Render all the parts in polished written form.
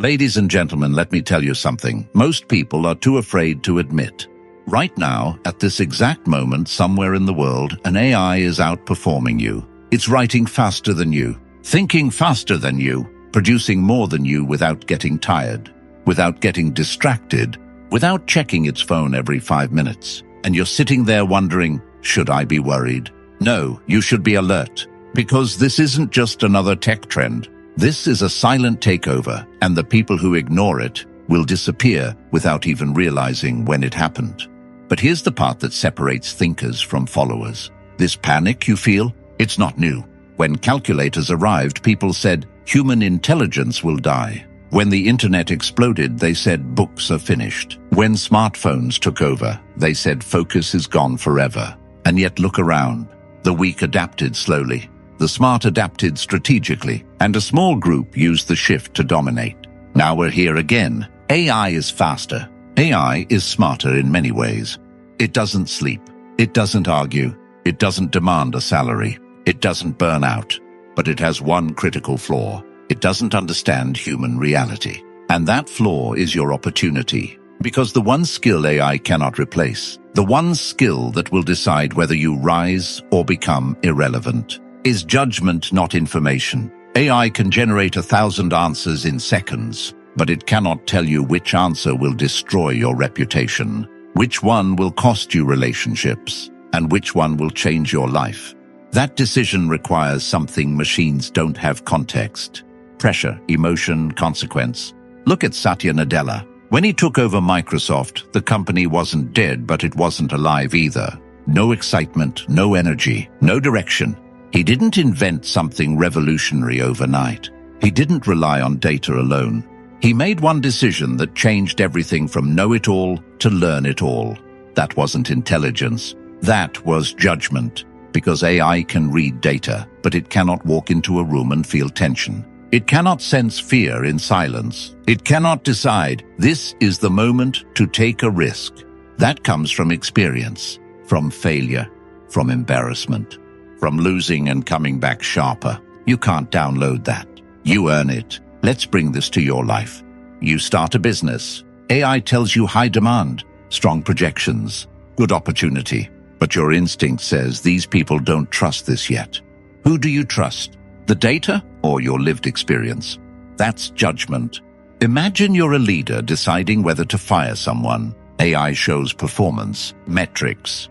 Ladies and gentlemen, let me tell you something. Most people are too afraid to admit. Right now, at this exact moment, somewhere in the world, an AI is outperforming you. It's writing faster than you, thinking faster than you, producing more than you without getting tired, without getting distracted, without checking its phone every 5 minutes. And you're sitting there wondering, should I be worried? No, you should be alert. Because this isn't just another tech trend. This is a silent takeover, and the people who ignore it will disappear without even realizing when it happened. But here's the part that separates thinkers from followers. This panic you feel, it's not new. When calculators arrived, people said, human intelligence will die. When the internet exploded, they said books are finished. When smartphones took over, they said focus is gone forever. And yet look around. The weak adapted slowly. The smart adapted strategically, and a small group used the shift to dominate. Now we're here again. AI is faster. AI is smarter in many ways. It doesn't sleep. It doesn't argue. It doesn't demand a salary. It doesn't burn out. But it has one critical flaw. It doesn't understand human reality. And that flaw is your opportunity. Because the one skill AI cannot replace, the one skill that will decide whether you rise or become irrelevant, is judgment, not information. AI can generate 1,000 answers in seconds, but it cannot tell you which answer will destroy your reputation, which one will cost you relationships, and which one will change your life. That decision requires something machines don't have: context, pressure, emotion, consequence. Look at Satya Nadella. When he took over Microsoft, the company wasn't dead, but it wasn't alive either. No excitement, no energy, no direction. He didn't invent something revolutionary overnight. He didn't rely on data alone. He made one decision that changed everything from know-it-all to learn-it-all. That wasn't intelligence. That was judgment. Because AI can read data, but it cannot walk into a room and feel tension. It cannot sense fear in silence. It cannot decide, this is the moment to take a risk. That comes from experience, from failure, from embarrassment, from losing and coming back sharper. You can't download that. You earn it. Let's bring this to your life. You start a business. AI tells you high demand, strong projections, good opportunity. But your instinct says these people don't trust this yet. Who do you trust? The data or your lived experience? That's judgment. Imagine you're a leader deciding whether to fire someone. AI shows performance, metrics,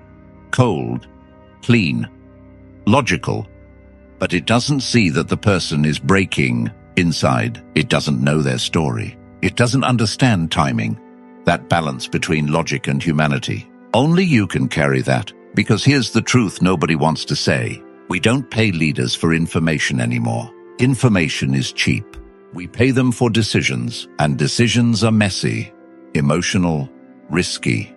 cold, clean, logical. But it doesn't see that the person is breaking inside. It doesn't know their story. It doesn't understand timing, that balance between logic and humanity. Only you can carry that. Because here's the truth nobody wants to say. We don't pay leaders for information anymore. Information is cheap. We pay them for decisions, and decisions are messy, emotional, risky.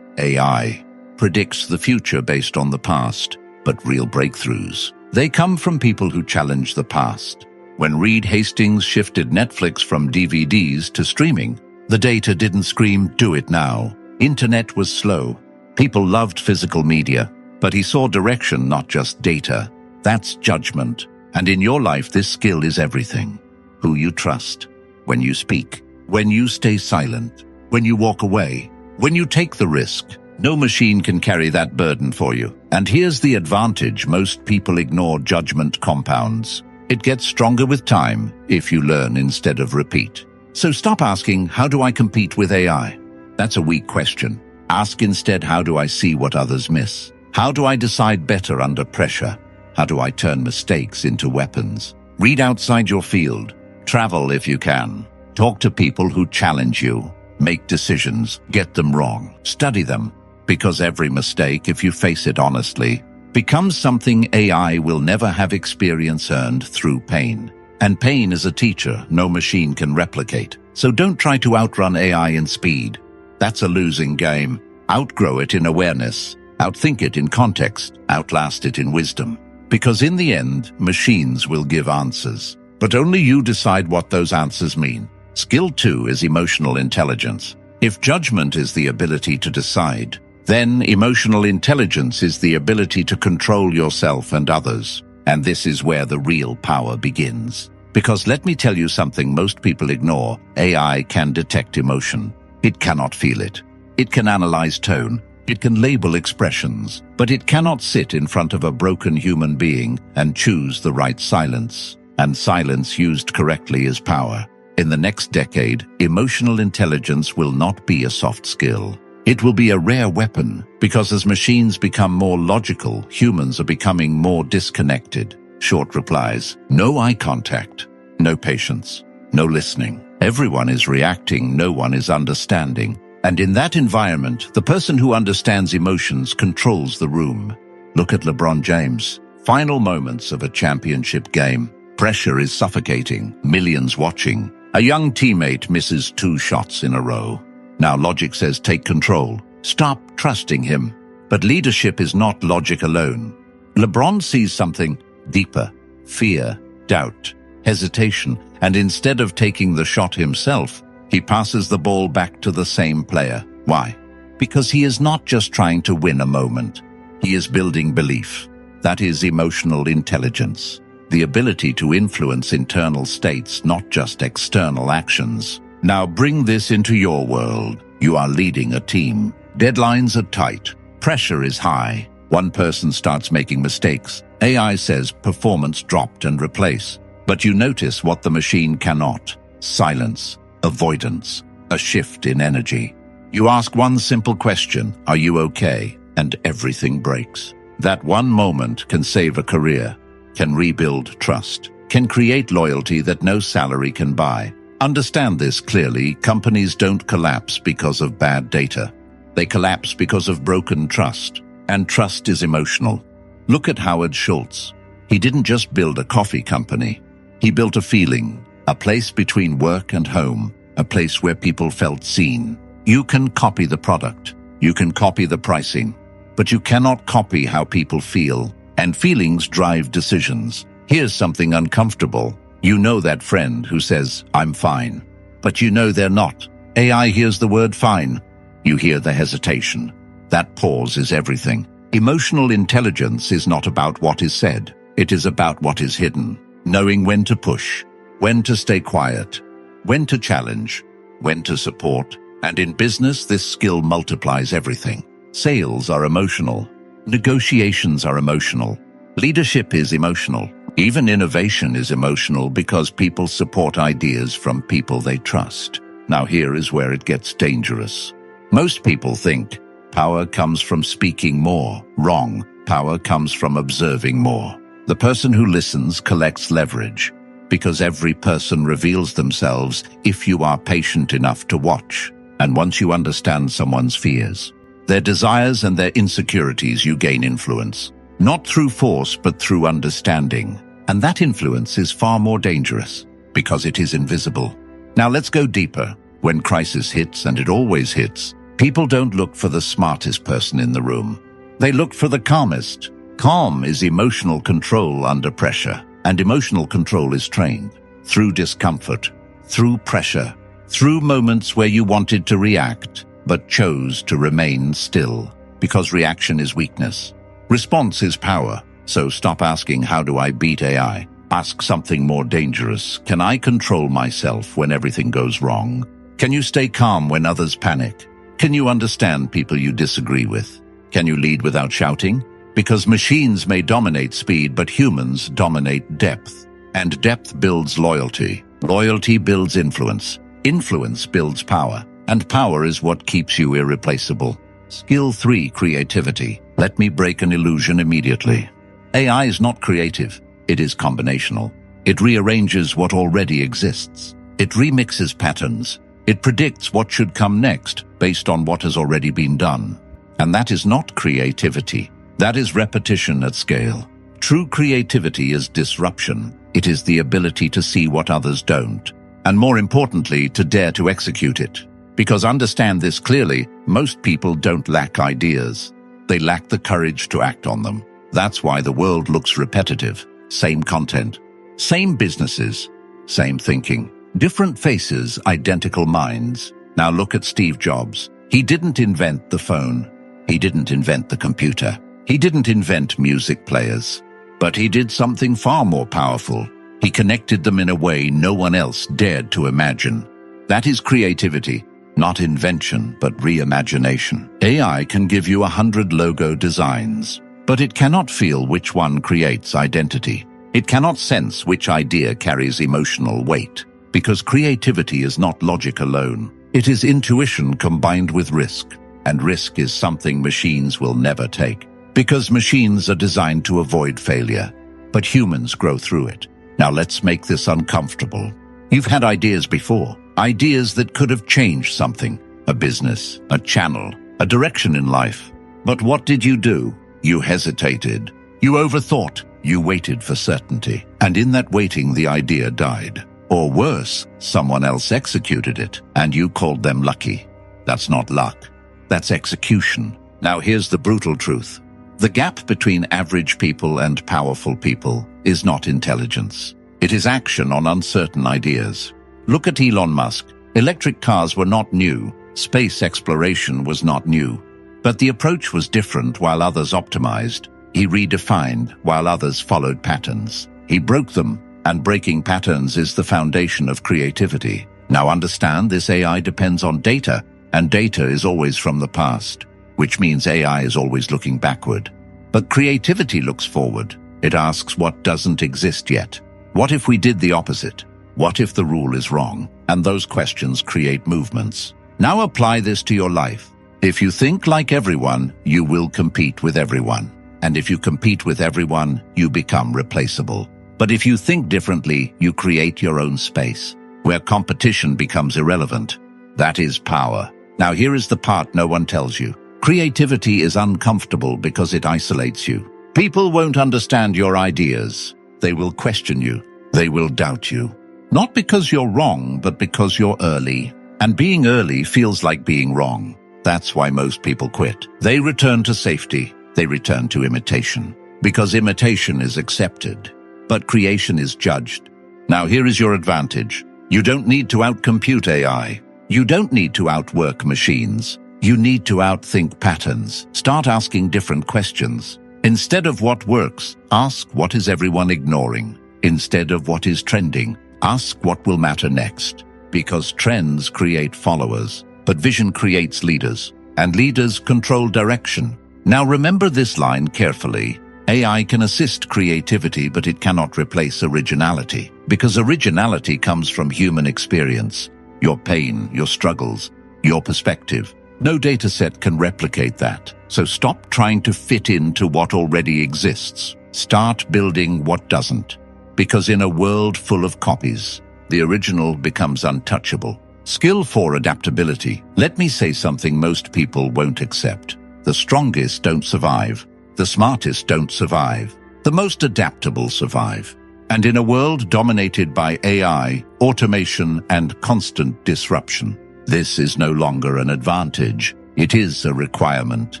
AI predicts the future based on the past, but real breakthroughs, they come from people who challenge the past. When Reed Hastings shifted Netflix from DVDs to streaming, the data didn't scream, do it now. Internet was slow. People loved physical media, but he saw direction, not just data. That's judgment. And in your life, this skill is everything. Who you trust, when you speak, when you stay silent, when you walk away, when you take the risk. No machine can carry that burden for you. And here's the advantage: most people ignore judgment compounds. It gets stronger with time if you learn instead of repeat. So stop asking, how do I compete with AI? That's a weak question. Ask instead, how do I see what others miss? How do I decide better under pressure? How do I turn mistakes into weapons? Read outside your field. Travel if you can. Talk to people who challenge you. Make decisions. Get them wrong. Study them. Because every mistake, if you face it honestly, becomes something AI will never have experience earned through pain. And pain is a teacher no machine can replicate. So don't try to outrun AI in speed. That's a losing game. Outgrow it in awareness. Outthink it in context. Outlast it in wisdom. Because in the end, machines will give answers. But only you decide what those answers mean. Skill 2 is emotional intelligence. If judgment is the ability to decide, then emotional intelligence is the ability to control yourself and others. And this is where the real power begins. Because let me tell you something most people ignore. AI can detect emotion. It cannot feel it. It can analyze tone. It can label expressions. But it cannot sit in front of a broken human being and choose the right silence. And silence used correctly is power. In the next decade, emotional intelligence will not be a soft skill. It will be a rare weapon, because as machines become more logical, humans are becoming more disconnected. Short replies, no eye contact, no patience, no listening. Everyone is reacting, no one is understanding. And in that environment, the person who understands emotions controls the room. Look at LeBron James. Final moments of a championship game. Pressure is suffocating, millions watching. A young teammate misses 2 shots in a row. Now logic says take control. Stop trusting him. But leadership is not logic alone. LeBron sees something deeper: fear, doubt, hesitation, and instead of taking the shot himself, he passes the ball back to the same player. Why? Because he is not just trying to win a moment. He is building belief. That is emotional intelligence. The ability to influence internal states, not just external actions. Now bring this into your world. You are leading a team. Deadlines are tight. Pressure is high. One person starts making mistakes. AI says performance dropped and replace. But you notice what the machine cannot. Silence, avoidance, a shift in energy. You ask one simple question, are you okay? And everything breaks. That one moment can save a career, can rebuild trust, can create loyalty that no salary can buy. Understand this clearly. Companies don't collapse because of bad data. They collapse because of broken trust. And trust is emotional. Look at Howard Schultz. He didn't just build a coffee company. He built a feeling, a place between work and home, a place where people felt seen. You can copy the product. You can copy the pricing. But you cannot copy how people feel. And feelings drive decisions. Here's something uncomfortable. You know that friend who says, I'm fine. But you know they're not. AI hears the word fine. You hear the hesitation. That pause is everything. Emotional intelligence is not about what is said. It is about what is hidden. Knowing when to push, when to stay quiet, when to challenge, when to support. And in business, this skill multiplies everything. Sales are emotional. Negotiations are emotional. Leadership is emotional. Even innovation is emotional because people support ideas from people they trust. Now here is where it gets dangerous. Most people think power comes from speaking more. Wrong. Power comes from observing more. The person who listens collects leverage, because every person reveals themselves if you are patient enough to watch. And once you understand someone's fears, their desires and their insecurities, you gain influence. Not through force, but through understanding. And that influence is far more dangerous, because it is invisible. Now let's go deeper. When crisis hits, and it always hits, people don't look for the smartest person in the room. They look for the calmest. Calm is emotional control under pressure, and emotional control is trained through discomfort, through pressure, through moments where you wanted to react, but chose to remain still, because reaction is weakness. Response is power. So stop asking, how do I beat AI? Ask something more dangerous. Can I control myself when everything goes wrong? Can you stay calm when others panic? Can you understand people you disagree with? Can you lead without shouting? Because machines may dominate speed, but humans dominate depth. And depth builds loyalty. Loyalty builds influence. Influence builds power. And power is what keeps you irreplaceable. Skill 3, creativity. Let me break an illusion immediately. AI is not creative. It is combinational. It rearranges what already exists. It remixes patterns. It predicts what should come next based on what has already been done. And that is not creativity. That is repetition at scale. True creativity is disruption. It is the ability to see what others don't, and more importantly, to dare to execute it. Because understand this clearly, most people don't lack ideas. They lack the courage to act on them. That's why the world looks repetitive. Same content, same businesses, same thinking. Different faces, identical minds. Now look at Steve Jobs. He didn't invent the phone. He didn't invent the computer. He didn't invent music players. But he did something far more powerful. He connected them in a way no one else dared to imagine. That is creativity, not invention, but reimagination. AI can give you 100 logo designs, but it cannot feel which one creates identity. It cannot sense which idea carries emotional weight, because creativity is not logic alone. It is intuition combined with risk, and risk is something machines will never take, because machines are designed to avoid failure, but humans grow through it. Now let's make this uncomfortable. You've had ideas before, ideas that could have changed something, a business, a channel, a direction in life. But what did you do? You hesitated. You overthought. You waited for certainty. And in that waiting, the idea died. Or worse, someone else executed it, and you called them lucky. That's not luck. That's execution. Now here's the brutal truth. The gap between average people and powerful people is not intelligence. It is action on uncertain ideas. Look at Elon Musk. Electric cars were not new. Space exploration was not new. But the approach was different while others optimized. He redefined while others followed patterns. He broke them, and breaking patterns is the foundation of creativity. Now understand, this AI depends on data, and data is always from the past, which means AI is always looking backward. But creativity looks forward. It asks what doesn't exist yet. What if we did the opposite? What if the rule is wrong? And those questions create movements. Now apply this to your life. If you think like everyone, you will compete with everyone. And if you compete with everyone, you become replaceable. But if you think differently, you create your own space, where competition becomes irrelevant. That is power. Now here is the part no one tells you. Creativity is uncomfortable because it isolates you. People won't understand your ideas. They will question you. They will doubt you. Not because you're wrong, but because you're early. And being early feels like being wrong. That's why most people quit. They return to safety. They return to imitation. Because imitation is accepted, but creation is judged. Now here is your advantage. You don't need to outcompute AI. You don't need to outwork machines. You need to outthink patterns. Start asking different questions. Instead of what works, ask what is everyone ignoring. Instead of what is trending, ask what will matter next. Because trends create followers, but vision creates leaders, and leaders control direction. Now remember this line carefully. AI can assist creativity, but it cannot replace originality, because originality comes from human experience, your pain, your struggles, your perspective. No dataset can replicate that. So stop trying to fit into what already exists. Start building what doesn't. Because in a world full of copies, the original becomes untouchable. Skill 4: adaptability. Let me say something most people won't accept. The strongest don't survive. The smartest don't survive. The most adaptable survive. And in a world dominated by AI, automation, and constant disruption, this is no longer an advantage. It is a requirement.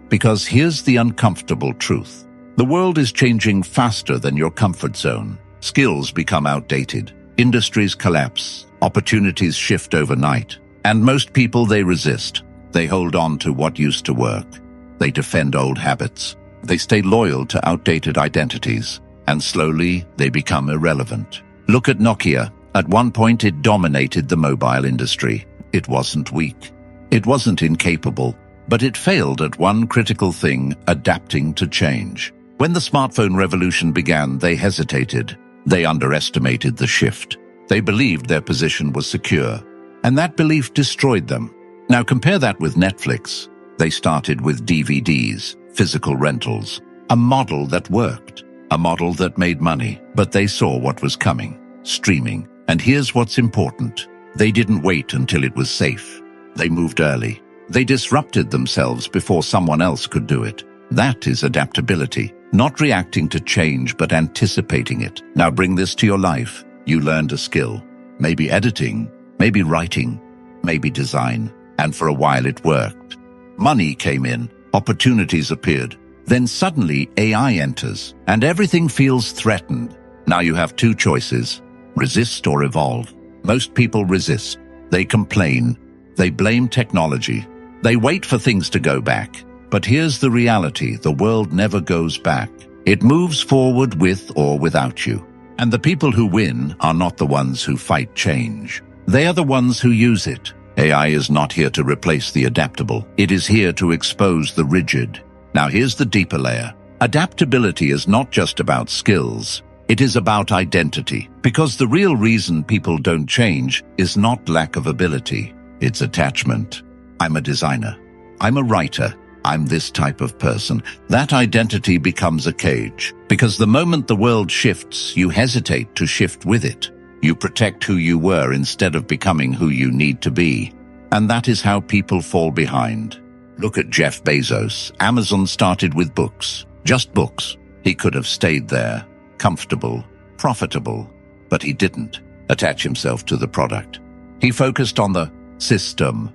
Because here's the uncomfortable truth. The world is changing faster than your comfort zone. Skills become outdated. Industries collapse. Opportunities shift overnight. And most people, they resist. They hold on to what used to work. They defend old habits. They stay loyal to outdated identities. And slowly, they become irrelevant. Look at Nokia. At one point, it dominated the mobile industry. It wasn't weak. It wasn't incapable. But it failed at one critical thing: adapting to change. When the smartphone revolution began, they hesitated. They underestimated the shift. They believed their position was secure. And that belief destroyed them. Now compare that with Netflix. They started with DVDs, physical rentals, a model that worked, a model that made money. But they saw what was coming: streaming. And here's what's important. They didn't wait until it was safe. They moved early. They disrupted themselves before someone else could do it. That is adaptability. Not reacting to change, but anticipating it. Now bring this to your life. You learned a skill. Maybe editing, maybe writing, maybe design. And for a while it worked. Money came in. Opportunities appeared. Then suddenly AI enters, and everything feels threatened. Now you have two choices: resist or evolve. Most people resist. They complain. They blame technology. They wait for things to go back. But here's the reality: the world never goes back. It moves forward with or without you. And the people who win are not the ones who fight change. They are the ones who use it. AI is not here to replace the adaptable. It is here to expose the rigid. Now here's the deeper layer. Adaptability is not just about skills. It is about identity. Because the real reason people don't change is not lack of ability. It's attachment. I'm a designer. I'm a writer. I'm this type of person. That identity becomes a cage. Because the moment the world shifts, you hesitate to shift with it. You protect who you were instead of becoming who you need to be. And that is how people fall behind. Look at Jeff Bezos. Amazon started with books. Just books. He could have stayed there, comfortable, profitable, but he didn't attach himself to the product. He focused on the system,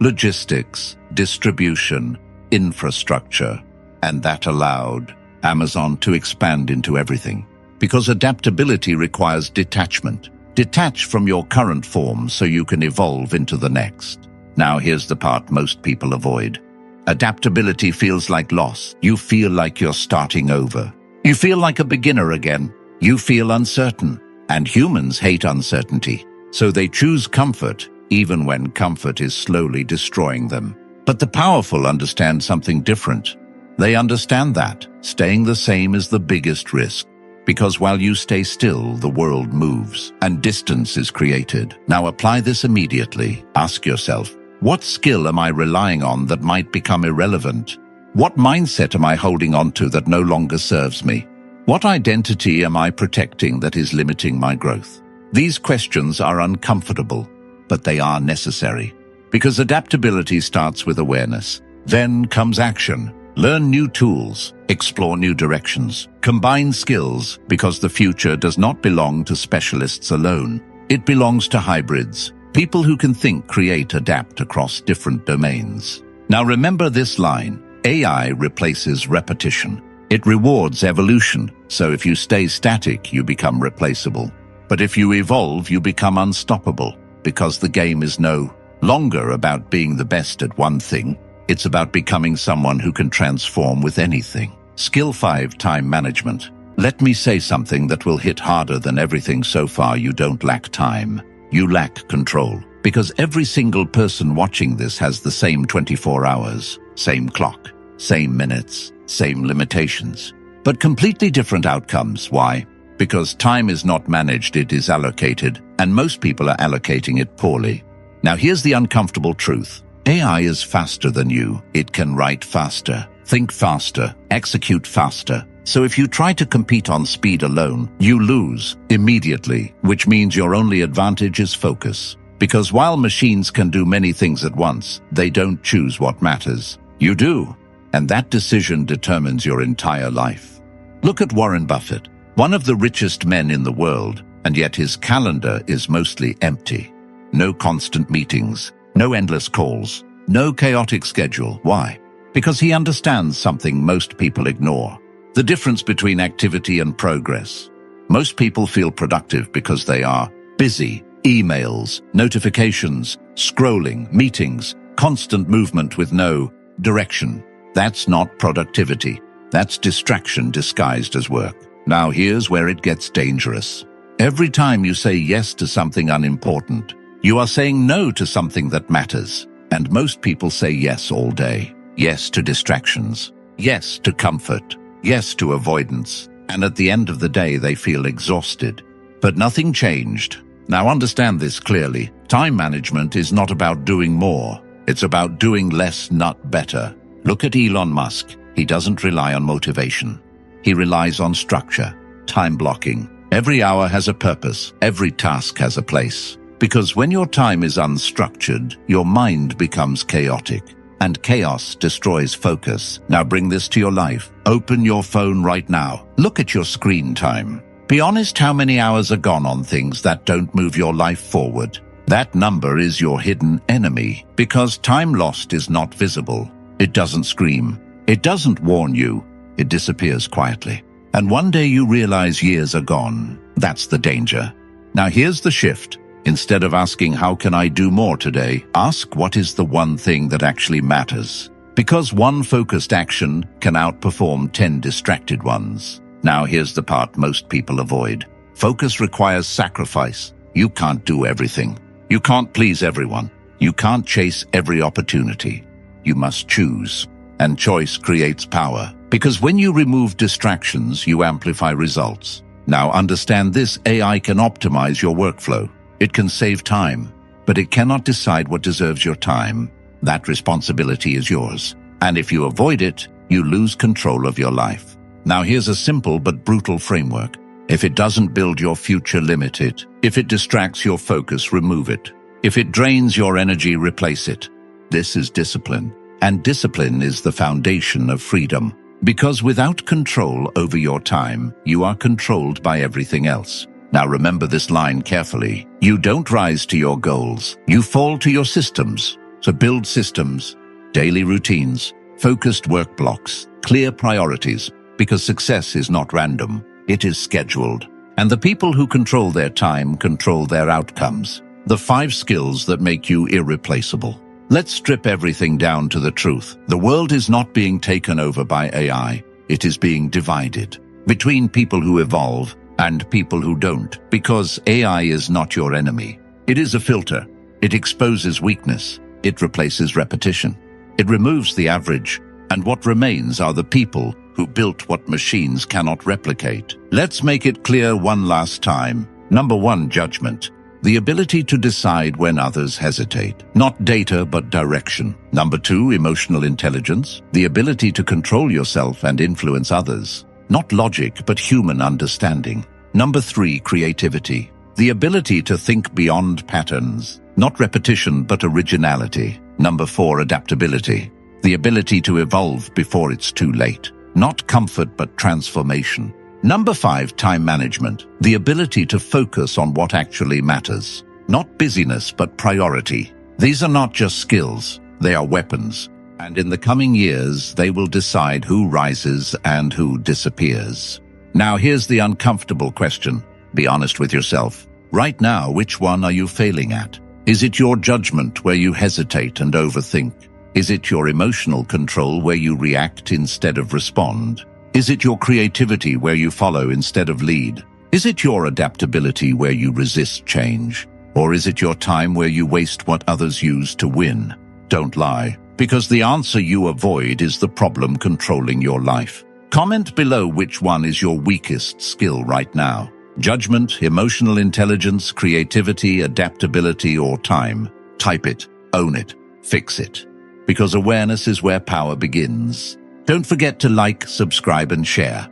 logistics, distribution, infrastructure, and that allowed Amazon to expand into everything. Because adaptability requires detachment. Detach from your current form so you can evolve into the next. Now here's the part most people avoid. Adaptability feels like loss. You feel like you're starting over. You feel like a beginner again. You feel uncertain. And humans hate uncertainty. So they choose comfort, even when comfort is slowly destroying them. But the powerful understand something different. They understand that staying the same is the biggest risk. Because while you stay still, the world moves and distance is created. Now apply this immediately. Ask yourself, what skill am I relying on that might become irrelevant? What mindset am I holding on to that no longer serves me? What identity am I protecting that is limiting my growth? These questions are uncomfortable, but they are necessary. Because adaptability starts with awareness. Then comes action. Learn new tools, explore new directions, combine skills, because the future does not belong to specialists alone. It belongs to hybrids, people who can think, create, adapt across different domains. Now remember this line, AI replaces repetition. It rewards evolution, so if you stay static, you become replaceable. But if you evolve, you become unstoppable, because the game is no longer about being the best at one thing. It's about becoming someone who can transform with anything. Skill 5, time management. Let me say something that will hit harder than everything so far. You don't lack time. You lack control. Because every single person watching this has the same 24 hours, same clock, same minutes, same limitations, but completely different outcomes. Why? Because time is not managed, it is allocated, and most people are allocating it poorly. Now here's the uncomfortable truth. AI is faster than you. It can write faster, think faster, execute faster. So if you try to compete on speed alone, you lose immediately, which means your only advantage is focus. Because while machines can do many things at once, they don't choose what matters. You do. And that decision determines your entire life. Look at Warren Buffett, one of the richest men in the world, and yet his calendar is mostly empty. No constant meetings. No endless calls, no chaotic schedule. Why? Because he understands something most people ignore. The difference between activity and progress. Most people feel productive because they are busy, emails, notifications, scrolling, meetings, constant movement with no direction. That's not productivity. That's distraction disguised as work. Now here's where it gets dangerous. Every time you say yes to something unimportant, you are saying no to something that matters. And most people say yes all day. Yes to distractions. Yes to comfort. Yes to avoidance. And at the end of the day, they feel exhausted. But nothing changed. Now understand this clearly. Time management is not about doing more. It's about doing less, not better. Look at Elon Musk. He doesn't rely on motivation. He relies on structure, time blocking. Every hour has a purpose. Every task has a place. Because when your time is unstructured, your mind becomes chaotic, and chaos destroys focus. Now bring this to your life. Open your phone right now. Look at your screen time. Be honest, how many hours are gone on things that don't move your life forward? That number is your hidden enemy, because time lost is not visible. It doesn't scream. It doesn't warn you. It disappears quietly. And one day you realize years are gone. That's the danger. Now here's the shift. Instead of asking, how can I do more today? Ask, what is the one thing that actually matters? Because one focused action can outperform 10 distracted ones. Now here's the part most people avoid. Focus requires sacrifice. You can't do everything. You can't please everyone. You can't chase every opportunity. You must choose. And choice creates power. Because when you remove distractions, you amplify results. Now understand this: AI can optimize your workflow. It can save time, but it cannot decide what deserves your time. That responsibility is yours. And if you avoid it, you lose control of your life. Now here's a simple but brutal framework. If it doesn't build your future, limit it. If it distracts your focus, remove it. If it drains your energy, replace it. This is discipline. And discipline is the foundation of freedom. Because without control over your time, you are controlled by everything else. Now remember this line carefully. You don't rise to your goals. You fall to your systems. So build systems, daily routines, focused work blocks, clear priorities, because success is not random. It is scheduled. And the people who control their time control their outcomes. The 5 skills that make you irreplaceable. Let's strip everything down to the truth. The world is not being taken over by AI. It is being divided between people who evolve and people who don't, because AI is not your enemy. It is a filter. It exposes weakness. It replaces repetition. It removes the average. And what remains are the people who built what machines cannot replicate. Let's make it clear one last time. Number 1, judgment. The ability to decide when others hesitate. Not data, but direction. Number 2, emotional intelligence. The ability to control yourself and influence others. Not logic, but human understanding. Number 3, creativity. The ability to think beyond patterns. Not repetition, but originality. Number 4, adaptability. The ability to evolve before it's too late. Not comfort, but transformation. Number 5, time management. The ability to focus on what actually matters. Not busyness, but priority. These are not just skills, they are weapons. And in the coming years, they will decide who rises and who disappears. Now here's the uncomfortable question. Be honest with yourself. Right now, which one are you failing at? Is it your judgment where you hesitate and overthink? Is it your emotional control where you react instead of respond? Is it your creativity where you follow instead of lead? Is it your adaptability where you resist change? Or is it your time where you waste what others use to win? Don't lie, because the answer you avoid is the problem controlling your life. Comment below which one is your weakest skill right now. Judgment, emotional intelligence, creativity, adaptability, or time. Type it, own it, fix it. Because awareness is where power begins. Don't forget to like, subscribe, and share.